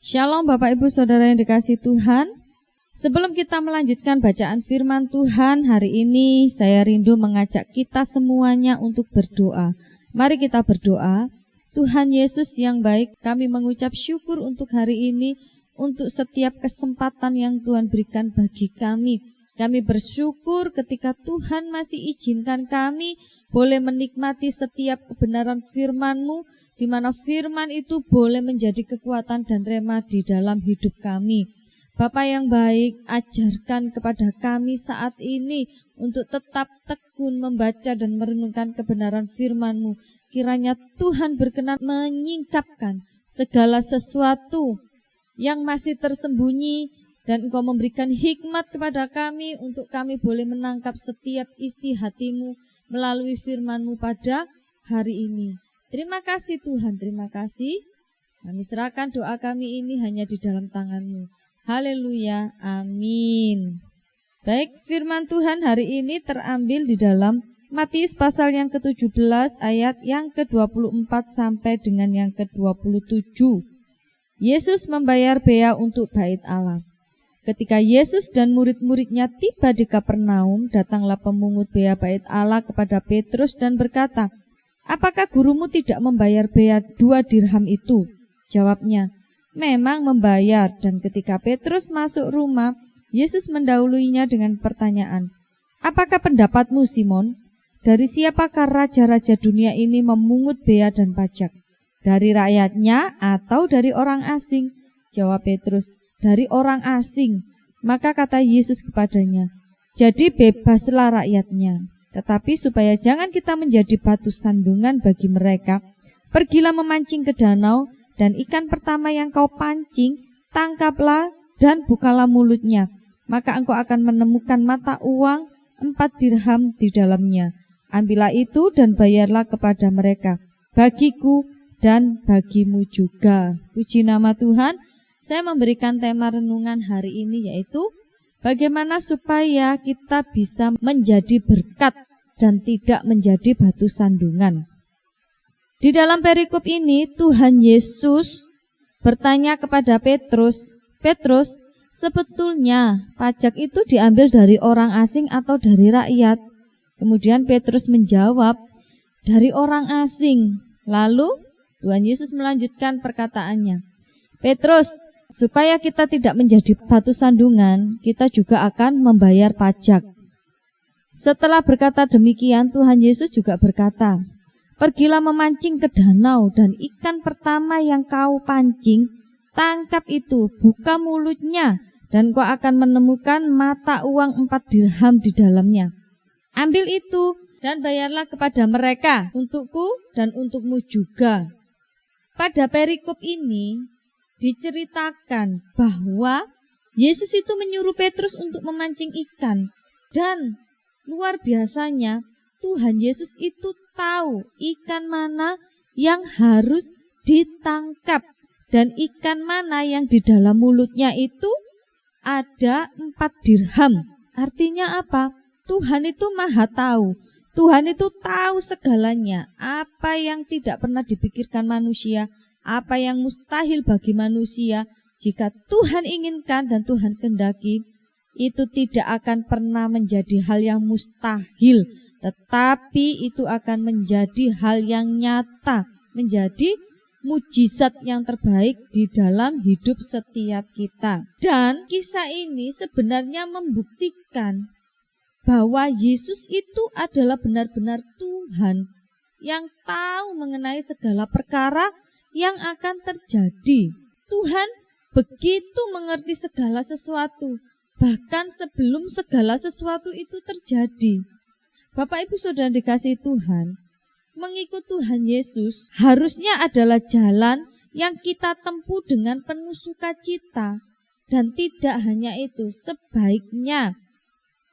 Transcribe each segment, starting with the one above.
Shalom Bapak Ibu Saudara yang dikasihi Tuhan. Sebelum kita melanjutkan bacaan firman Tuhan hari ini, saya rindu mengajak kita semuanya untuk berdoa. Mari kita berdoa. Tuhan Yesus yang baik, kami mengucap syukur untuk hari ini, untuk setiap kesempatan yang Tuhan berikan bagi kami. Kami bersyukur ketika Tuhan masih izinkan kami boleh menikmati setiap kebenaran firman-Mu, di mana firman itu boleh menjadi kekuatan dan rema di dalam hidup kami. Bapa yang baik, ajarkan kepada kami saat ini untuk tetap tekun membaca dan merenungkan kebenaran firman-Mu. Kiranya Tuhan berkenan menyingkapkan segala sesuatu yang masih tersembunyi, dan Engkau memberikan hikmat kepada kami untuk kami boleh menangkap setiap isi hati-Mu melalui firman-Mu pada hari ini. Terima kasih Tuhan, terima kasih. Kami serahkan doa kami ini hanya di dalam tangan-Mu. Haleluya, amin. Baik, firman Tuhan hari ini terambil di dalam Matius pasal yang ke-17 ayat yang ke-24 sampai dengan yang ke-27. Yesus membayar bea untuk bait Allah. Ketika Yesus dan murid-muridnya tiba di Kapernaum, datanglah pemungut bea bait Allah kepada Petrus dan berkata, "Apakah gurumu tidak membayar bea 2 dirham itu?" Jawabnya, "Memang membayar." Dan ketika Petrus masuk rumah, Yesus mendahuluinya dengan pertanyaan, "Apakah pendapatmu, Simon? Dari siapakah raja-raja dunia ini memungut bea dan pajak? Dari rakyatnya atau dari orang asing?" Jawab Petrus, "Dari orang asing." Maka kata Yesus kepadanya, "Jadi bebaslah rakyatnya. Tetapi supaya jangan kita menjadi batu sandungan bagi mereka, pergilah memancing ke danau, dan ikan pertama yang kau pancing, tangkaplah dan bukalah mulutnya. Maka engkau akan menemukan mata uang 4 dirham di dalamnya. Ambillah itu dan bayarlah kepada mereka, bagiku dan bagimu juga." Puji nama Tuhan. Saya memberikan tema renungan hari ini yaitu bagaimana supaya kita bisa menjadi berkat dan tidak menjadi batu sandungan. Di dalam perikop ini Tuhan Yesus bertanya kepada Petrus, "Petrus, sebetulnya pajak itu diambil dari orang asing atau dari rakyat?" Kemudian Petrus menjawab, "Dari orang asing." Lalu Tuhan Yesus melanjutkan perkataannya, "Petrus, supaya kita tidak menjadi batu sandungan, kita juga akan membayar pajak." Setelah berkata demikian, Tuhan Yesus juga berkata, "Pergilah memancing ke danau, dan ikan pertama yang kau pancing, tangkap itu, buka mulutnya, dan kau akan menemukan mata uang 4 dirham di dalamnya. Ambil itu dan bayarlah kepada mereka, untukku dan untukmu juga." Pada perikop ini diceritakan bahwa Yesus itu menyuruh Petrus untuk memancing ikan, dan luar biasanya Tuhan Yesus itu tahu ikan mana yang harus ditangkap dan ikan mana yang di dalam mulutnya itu ada 4 dirham. Artinya apa? Tuhan itu maha tahu. Tuhan itu tahu segalanya, apa yang tidak pernah dipikirkan manusia, apa yang mustahil bagi manusia. Jika Tuhan inginkan dan Tuhan kehendaki, itu tidak akan pernah menjadi hal yang mustahil, tetapi itu akan menjadi hal yang nyata, menjadi mujizat yang terbaik di dalam hidup setiap kita. Dan kisah ini sebenarnya membuktikan bahwa Yesus itu adalah benar-benar Tuhan yang tahu mengenai segala perkara yang akan terjadi. Tuhan begitu mengerti segala sesuatu, bahkan sebelum segala sesuatu itu terjadi. Bapak Ibu Saudara dikasihi Tuhan, mengikut Tuhan Yesus harusnya adalah jalan yang kita tempuh dengan penuh sukacita. Dan tidak hanya itu, sebaiknya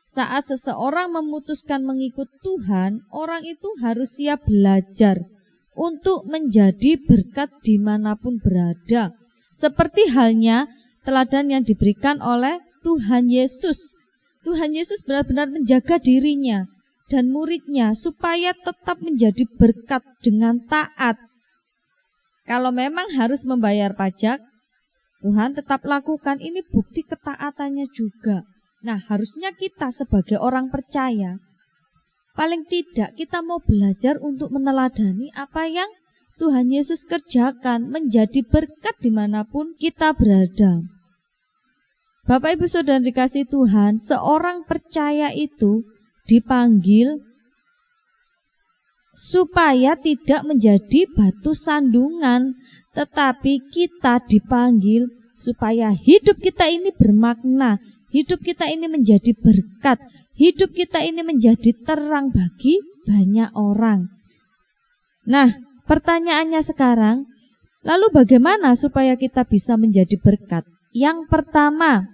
saat seseorang memutuskan mengikut Tuhan, orang itu harus siap belajar untuk menjadi berkat dimanapun berada. Seperti halnya teladan yang diberikan oleh Tuhan Yesus. Tuhan Yesus benar-benar menjaga dirinya dan muridnya supaya tetap menjadi berkat dengan taat. Kalau memang harus membayar pajak, Tuhan tetap lakukan, ini bukti ketaatannya juga. Nah, harusnya kita sebagai orang percaya, paling tidak kita mau belajar untuk meneladani apa yang Tuhan Yesus kerjakan, menjadi berkat dimanapun kita berada. Bapak Ibu Saudara dikasih Tuhan, seorang percaya itu dipanggil supaya tidak menjadi batu sandungan, tetapi kita dipanggil supaya hidup kita ini bermakna, hidup kita ini menjadi berkat, hidup kita ini menjadi terang bagi banyak orang. Nah, pertanyaannya sekarang, lalu bagaimana supaya kita bisa menjadi berkat? Yang pertama,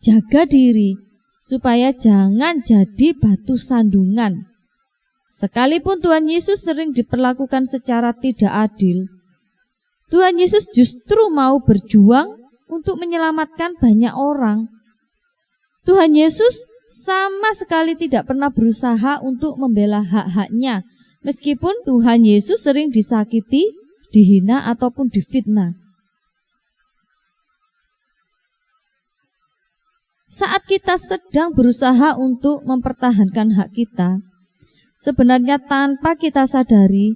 jaga diri supaya jangan jadi batu sandungan. Sekalipun Tuhan Yesus sering diperlakukan secara tidak adil, Tuhan Yesus justru mau berjuang untuk menyelamatkan banyak orang. Tuhan Yesus sama sekali tidak pernah berusaha untuk membela hak-haknya, meskipun Tuhan Yesus sering disakiti, dihina, ataupun difitnah. Saat kita sedang berusaha untuk mempertahankan hak kita, sebenarnya tanpa kita sadari,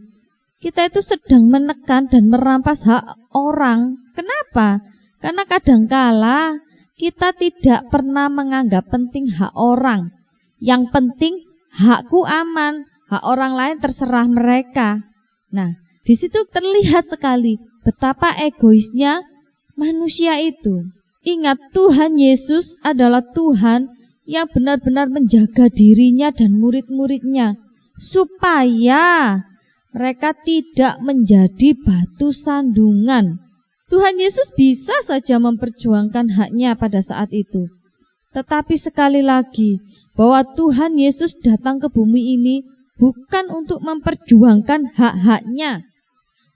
kita itu sedang menekan dan merampas hak orang. Kenapa? Karena kadangkala kita tidak pernah menganggap penting hak orang. Yang penting hakku aman, hak orang lain terserah mereka. Nah, di situ terlihat sekali betapa egoisnya manusia itu. Ingat, Tuhan Yesus adalah Tuhan yang benar-benar menjaga dirinya dan murid-muridnya supaya mereka tidak menjadi batu sandungan. Tuhan Yesus bisa saja memperjuangkan haknya pada saat itu. Tetapi sekali lagi, bahwa Tuhan Yesus datang ke bumi ini bukan untuk memperjuangkan hak-haknya.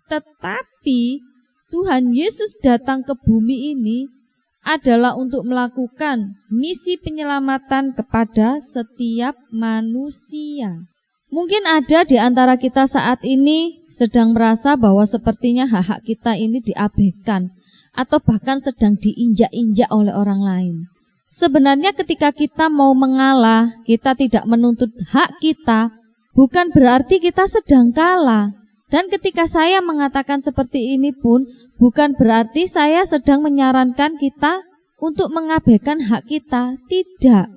Tetapi Tuhan Yesus datang ke bumi ini adalah untuk melakukan misi penyelamatan kepada setiap manusia. Mungkin ada di antara kita saat ini sedang merasa bahwa sepertinya hak-hak kita ini diabaikan atau bahkan sedang diinjak-injak oleh orang lain. Sebenarnya ketika kita mau mengalah, kita tidak menuntut hak kita, bukan berarti kita sedang kalah. Dan ketika saya mengatakan seperti ini pun, bukan berarti saya sedang menyarankan kita untuk mengabaikan hak kita, tidak.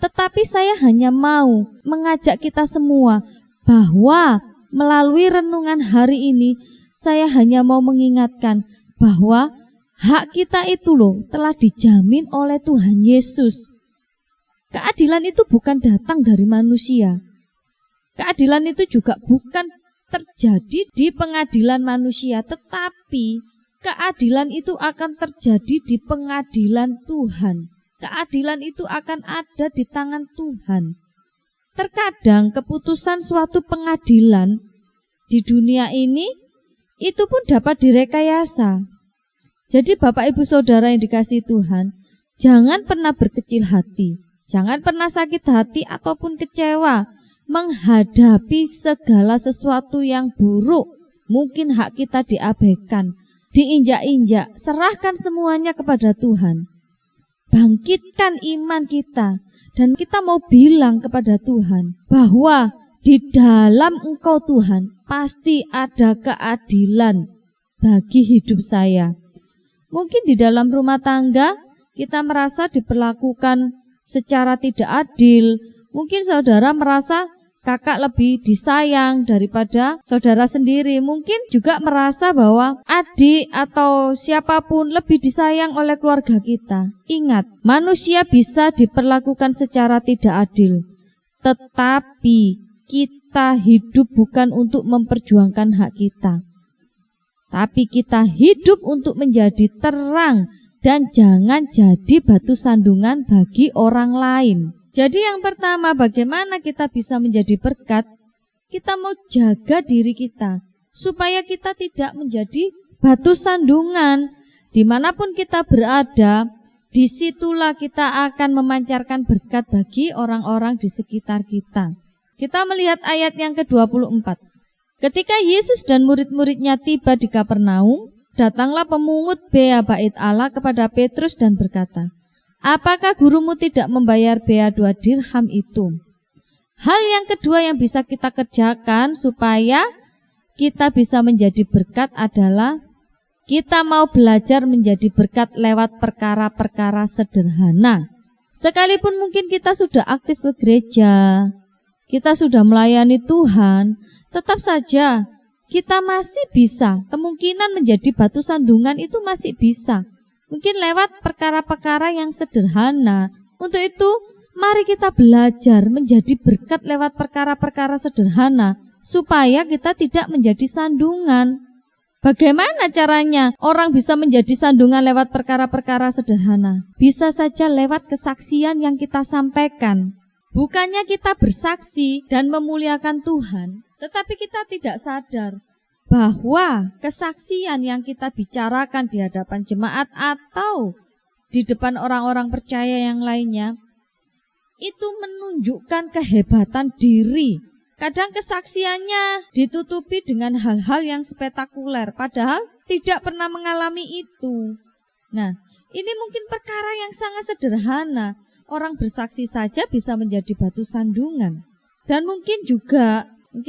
Tetapi saya hanya mau mengajak kita semua bahwa melalui renungan hari ini, saya hanya mau mengingatkan bahwa hak kita itu loh telah dijamin oleh Tuhan Yesus. Keadilan itu bukan datang dari manusia. Keadilan itu juga bukan terjadi di pengadilan manusia, tetapi keadilan itu akan terjadi di pengadilan Tuhan. Keadilan itu akan ada di tangan Tuhan. Terkadang keputusan suatu pengadilan di dunia ini itu pun dapat direkayasa. Jadi Bapak Ibu Saudara yang dikasihi Tuhan, jangan pernah berkecil hati, jangan pernah sakit hati ataupun kecewa menghadapi segala sesuatu yang buruk. Mungkin hak kita diabaikan, diinjak-injak. Serahkan semuanya kepada Tuhan. Bangkitkan iman kita, dan kita mau bilang kepada Tuhan bahwa di dalam Engkau Tuhan pasti ada keadilan bagi hidup saya. Mungkin di dalam rumah tangga kita merasa diperlakukan secara tidak adil. Mungkin saudara merasa kakak lebih disayang daripada saudara sendiri. Mungkin juga merasa bahwa adik atau siapapun lebih disayang oleh keluarga kita. Ingat, manusia bisa diperlakukan secara tidak adil, tetapi kita hidup bukan untuk memperjuangkan hak kita, tapi kita hidup untuk menjadi terang dan jangan jadi batu sandungan bagi orang lain. Jadi yang pertama, bagaimana kita bisa menjadi berkat? Kita mau jaga diri kita supaya kita tidak menjadi batu sandungan. Dimanapun kita berada, disitulah kita akan memancarkan berkat bagi orang-orang di sekitar kita. Kita melihat ayat yang ke-24. Ketika Yesus dan murid-muridnya tiba di Kapernaum, Datanglah pemungut bea bait Allah kepada Petrus dan berkata, apakah gurumu tidak membayar bea 2 dirham itu? Hal yang kedua yang bisa kita kerjakan supaya kita bisa menjadi berkat adalah kita mau belajar menjadi berkat lewat perkara-perkara sederhana. Sekalipun mungkin kita sudah aktif ke gereja, kita sudah melayani Tuhan, tetap saja kita masih bisa, kemungkinan menjadi batu sandungan itu masih bisa. Mungkin lewat perkara-perkara yang sederhana. Untuk itu, mari kita belajar menjadi berkat lewat perkara-perkara sederhana, supaya kita tidak menjadi sandungan. Bagaimana caranya orang bisa menjadi sandungan lewat perkara-perkara sederhana? Bisa saja lewat kesaksian yang kita sampaikan. Bukannya kita bersaksi dan memuliakan Tuhan, tetapi kita tidak sadar bahwa kesaksian yang kita bicarakan di hadapan jemaat atau di depan orang-orang percaya yang lainnya, itu menunjukkan kehebatan diri. Kadang kesaksiannya ditutupi dengan hal-hal yang spektakuler, padahal tidak pernah mengalami itu. Nah, ini mungkin perkara yang sangat sederhana. Orang bersaksi saja bisa menjadi batu sandungan. Dan mungkin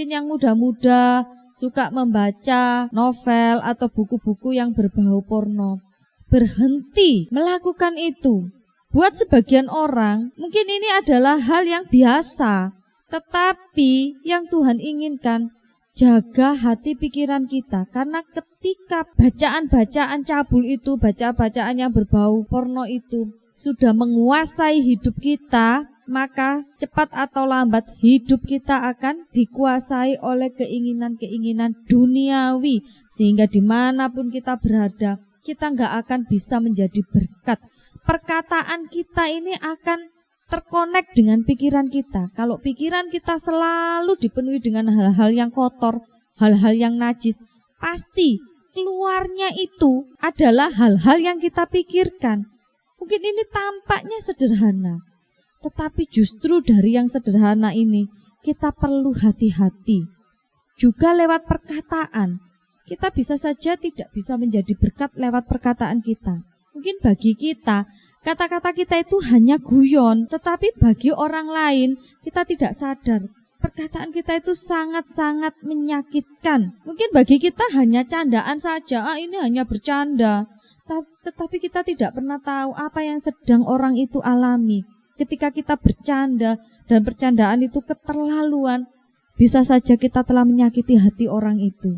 yang muda-muda suka membaca novel atau buku-buku yang berbau porno. Berhenti melakukan itu. Buat sebagian orang, mungkin ini adalah hal yang biasa. Tetapi yang Tuhan inginkan, jaga hati pikiran kita. Karena ketika bacaan-bacaan cabul itu, bacaan-bacaan yang berbau porno itu sudah menguasai hidup kita, maka cepat atau lambat hidup kita akan dikuasai oleh keinginan-keinginan duniawi. Sehingga dimanapun kita berada, kita nggak akan bisa menjadi berkat. Perkataan kita ini akan terkonek dengan pikiran kita. Kalau pikiran kita selalu dipenuhi dengan hal-hal yang kotor, hal-hal yang najis, pasti keluarnya itu adalah hal-hal yang kita pikirkan. Mungkin ini tampaknya sederhana, tetapi justru dari yang sederhana ini kita perlu hati-hati. Juga lewat perkataan, kita bisa saja tidak bisa menjadi berkat lewat perkataan kita. Mungkin bagi kita, kata-kata kita itu hanya guyon, tetapi bagi orang lain kita tidak sadar. Perkataan kita itu sangat-sangat menyakitkan. Mungkin bagi kita hanya candaan saja, ini hanya bercanda. Tetapi kita tidak pernah tahu apa yang sedang orang itu alami. Ketika kita bercanda dan bercandaan itu keterlaluan, bisa saja kita telah menyakiti hati orang itu.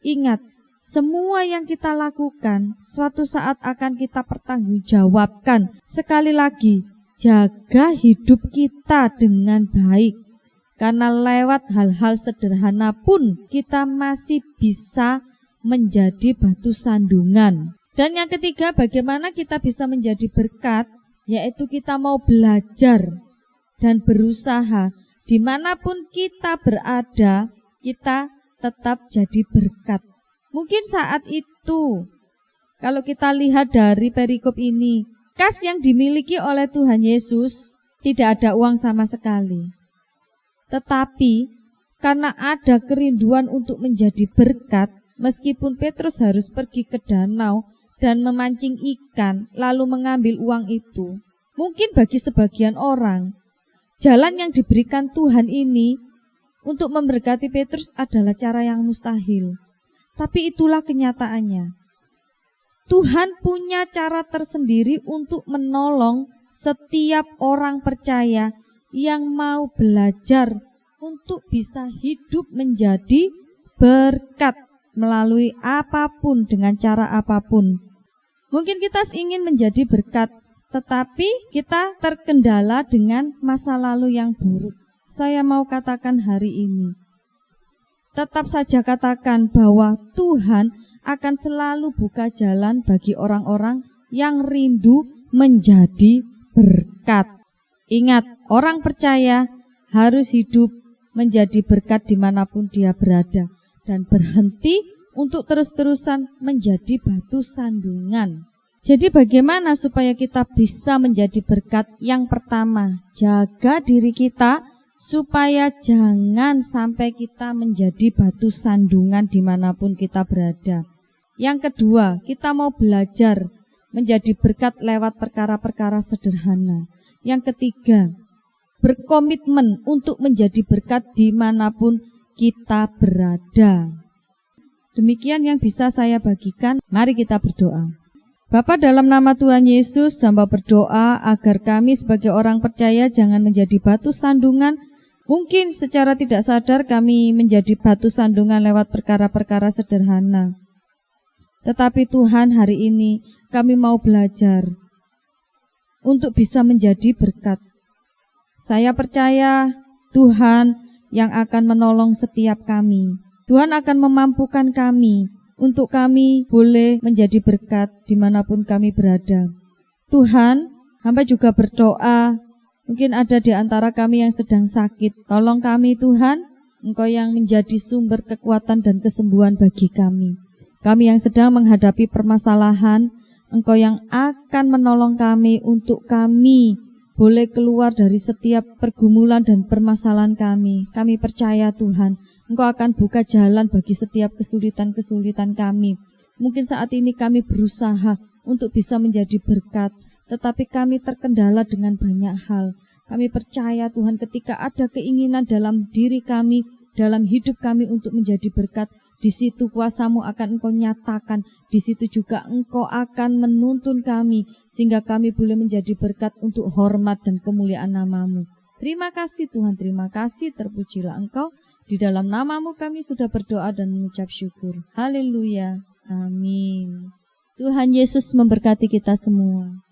Ingat, semua yang kita lakukan suatu saat akan kita pertanggungjawabkan. Sekali lagi, jaga hidup kita dengan baik. Karena lewat hal-hal sederhana pun kita masih bisa menjadi batu sandungan. Dan yang ketiga, bagaimana kita bisa menjadi berkat, yaitu kita mau belajar dan berusaha. Dimanapun kita berada, kita tetap jadi berkat. Mungkin saat itu, kalau kita lihat dari perikop ini, kas yang dimiliki oleh Tuhan Yesus tidak ada uang sama sekali. Tetapi karena ada kerinduan untuk menjadi berkat, meskipun Petrus harus pergi ke danau dan memancing ikan lalu mengambil uang itu, mungkin bagi sebagian orang, jalan yang diberikan Tuhan ini untuk memberkati Petrus adalah cara yang mustahil. Tapi itulah kenyataannya. Tuhan punya cara tersendiri untuk menolong setiap orang percaya yang mau belajar untuk bisa hidup menjadi berkat melalui apapun, dengan cara apapun. Mungkin kita ingin menjadi berkat, tetapi kita terkendala dengan masa lalu yang buruk. Saya mau katakan hari ini, tetap saja katakan bahwa Tuhan akan selalu buka jalan bagi orang-orang yang rindu menjadi berkat. Ingat, orang percaya harus hidup menjadi berkat dimanapun dia berada, dan berhenti untuk terus-terusan menjadi batu sandungan. Jadi bagaimana supaya kita bisa menjadi berkat? Yang pertama, jaga diri kita supaya jangan sampai kita menjadi batu sandungan dimanapun kita berada. Yang kedua, kita mau belajar menjadi berkat lewat perkara-perkara sederhana. Yang ketiga, berkomitmen untuk menjadi berkat dimanapun kita berada. Demikian yang bisa saya bagikan. Mari kita berdoa. Bapa, dalam nama Tuhan Yesus, hamba berdoa agar kami sebagai orang percaya jangan menjadi batu sandungan. Mungkin secara tidak sadar kami menjadi batu sandungan lewat perkara-perkara sederhana. Tetapi Tuhan, hari ini kami mau belajar untuk bisa menjadi berkat. Saya percaya Tuhan yang akan menolong setiap kami. Tuhan akan memampukan kami untuk kami boleh menjadi berkat dimanapun kami berada. Tuhan, hamba juga berdoa, mungkin ada di antara kami yang sedang sakit. Tolong kami Tuhan, Engkau yang menjadi sumber kekuatan dan kesembuhan bagi kami. Kami yang sedang menghadapi permasalahan, Engkau yang akan menolong kami untuk kami boleh keluar dari setiap pergumulan dan permasalahan kami. Kami percaya Tuhan, Engkau akan buka jalan bagi setiap kesulitan-kesulitan kami. Mungkin saat ini kami berusaha untuk bisa menjadi berkat, tetapi kami terkendala dengan banyak hal. Kami percaya Tuhan, ketika ada keinginan dalam diri kami, dalam hidup kami untuk menjadi berkat, di situ kuasa-Mu akan Engkau nyatakan, di situ juga Engkau akan menuntun kami, sehingga kami boleh menjadi berkat untuk hormat dan kemuliaan nama-Mu. Terima kasih Tuhan, terima kasih, terpujilah Engkau. Di dalam nama-Mu kami sudah berdoa dan mengucap syukur. Haleluya, amin. Tuhan Yesus memberkati kita semua.